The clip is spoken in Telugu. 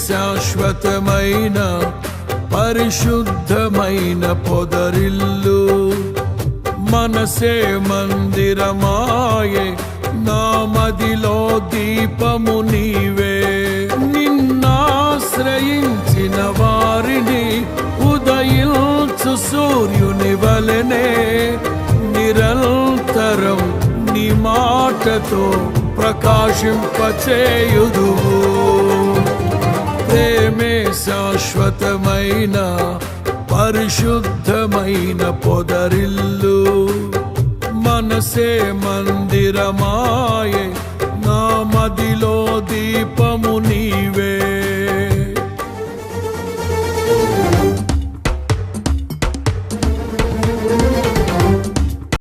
శాశ్వతమైన పరిశుద్ధమైన పొదరిల్లు. మనసే మందిరమాయే, నా మదిలో దీపము నీవే. నిన్నాశ్రయించిన వారిని ఉదయించు సూర్యుని వలెనే నిరంతరం నీ మాటతో ప్రకాశింపచేయుదువు. ప్రేమే శాశ్వతమైన పరిశుద్ధమైన పొదరిల్లు. మనసే మందిరమాయే, నా మదిలో దీపము నీవే.